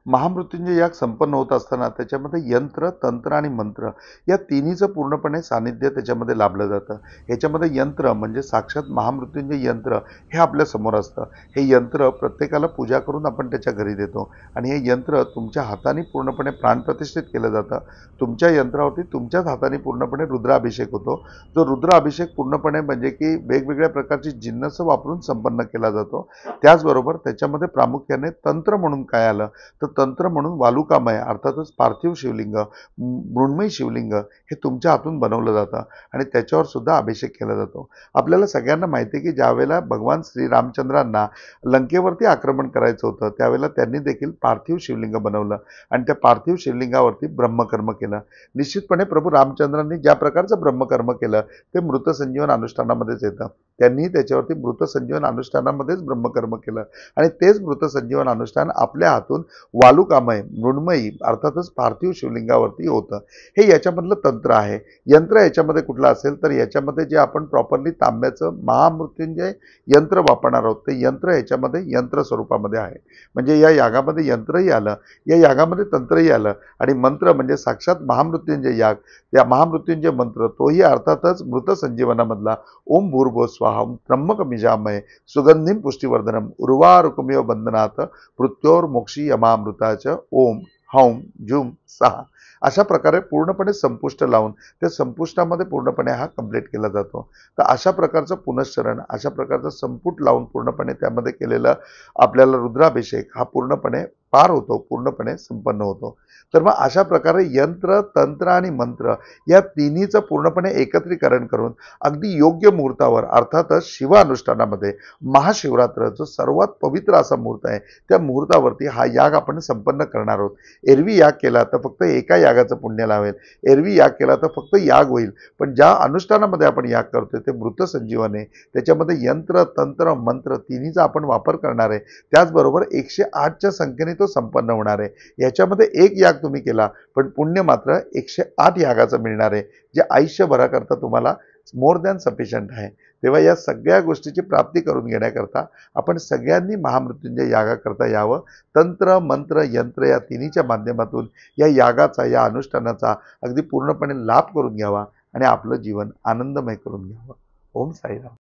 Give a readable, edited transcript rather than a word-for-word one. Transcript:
महामृत्युंजय याग संपन्न होत असताना त्याच्यामध्ये यंत्र, तंत्र आणि मंत्र या तिन्हीचं पूर्णपणे सानिध्य त्याच्यामध्ये लाभलं जातं. ह्याच्यामध्ये यंत्र म्हणजे साक्षात महामृत्युंजय यंत्र हे आपल्या समोर असतं. हे यंत्र प्रत्येकाला पूजा करून आपण त्याच्या घरी देतो आणि हे यंत्र तुमच्या हाताने पूर्णपणे प्राणप्रतिष्ठित केलं जातं. तुमच्या यंत्रावरती तुमच्याच हाताने पूर्णपणे रुद्राभिषेक होतो. जो रुद्राभिषेक पूर्णपणे म्हणजे की वेगवेगळ्या प्रकारची जिन्नस वापरून संपन्न केला जातो. त्याचबरोबर त्याच्यामध्ये प्रामुख्याने तंत्र म्हणून काय आलं तर तंत्र म्हणून वालुकामय अर्थातच पार्थिव शिवलिंग, मृण्मयी शिवलिंग हे तुमच्या हातून बनवलं जातं आणि त्याच्यावर सुद्धा अभिषेक केला जातो. आपल्याला सगळ्यांना माहिती आहे की ज्यावेळेला भगवान श्रीरामचंद्रांना लंकेवरती आक्रमण करायचं होतं त्यावेळेला त्यांनी देखील पार्थिव शिवलिंग बनवलं आणि त्या पार्थिव शिवलिंगावरती ब्रह्मकर्म केलं. निश्चितपणे प्रभू रामचंद्रांनी ज्या प्रकारचं ब्रह्मकर्म केलं ते मृतसंजीवन अनुष्ठानामध्येच येतं. त्यांनी त्याच्यावरती मृतसंजीवन अनुष्ठानामध्येच ब्रह्मकर्म केलं आणि तेच मृतसंजीवन अनुष्ठान आपल्या हातून वालुकामय मृण्मयी अर्थातच पार्थिव शिवलिंगावरती होतं. हे याच्यामधलं तंत्र आहे. यंत्र याच्यामध्ये कुठलं असेल तर याच्यामध्ये जे आपण प्रॉपरली तांब्याचं महामृत्युंजय यंत्र वापरणार आहोत ते यंत्र याच्यामध्ये यंत्र स्वरूपामध्ये आहे. म्हणजे या यागामध्ये यंत्रही आलं, या यागामध्ये तंत्रही आलं आणि मंत्र म्हणजे साक्षात महामृत्युंजय याग, या महामृत्युंजय मंत्र तोही अर्थातच मृत संजीवनामधला ओम भूर्भुवः स्वाहा त्र्यंबकमिजामहे सुगंधिं पुष्टिवर्धनम उर्वारुकमिव बंधनात मृत्योर्मोक्षी यमामृताच ओम हौम झुम सहा अशा प्रकारे पूर्णपणे संपुष्ट लावून त्या संपुष्टामध्ये पूर्णपणे हा कंप्लीट केला जातो. तर अशा प्रकारचं पुनश्चरण, अशा प्रकारचं संपुट लावून पूर्णपणे त्यामध्ये केलेलं आपल्याला रुद्राभिषेक हा पूर्णपणे पार होतो, पूर्णपणे संपन्न होतो. तर मग अशा प्रकारे यंत्र, तंत्र आणि मंत्र या तिन्हीचं पूर्णपणे एकत्रीकरण करून अगदी योग्य मुहूर्तावर अर्थातच शिव अनुष्ठानामध्ये महाशिवरात्र जो सर्वात पवित्र असा मुहूर्त आहे त्या मुहूर्तावरती हा याग आपण संपन्न करणार आहोत. एरवी याग केला तर फक्त एका यागाचं पुण्य लावेल, एरवी याग केला तर फक्त याग होईल, पण ज्या अनुष्ठानामध्ये आपण याग करतोय ते मृत संजीवन आहे. त्याच्यामध्ये यंत्र, तंत्र, मंत्र तिन्हीचा आपण वापर करणार आहे. त्याचबरोबर 108च्या संख्येने तो संपन्न होणार आहे. याच्यामध्ये एक याग तुम्ही केला पण पुण्य मात्र 108 यागाचं मिळणार आहे, जे आयुष्यभराकरता तुम्हाला मोर दॅन सफिशियंट आहे. तेव्हा या सगळ्या गोष्टीची प्राप्ती करून घेण्याकरता आपण सगळ्यांनी महामृत्युंजय यागाकरता यावं. तंत्र, मंत्र, यंत्र या तिन्हीच्या माध्यमातून या यागाचा, या अनुष्ठानाचा अगदी पूर्णपणे लाभ करून घ्यावा आणि आपलं जीवन आनंदमय करून घ्यावं. ओम साईराम.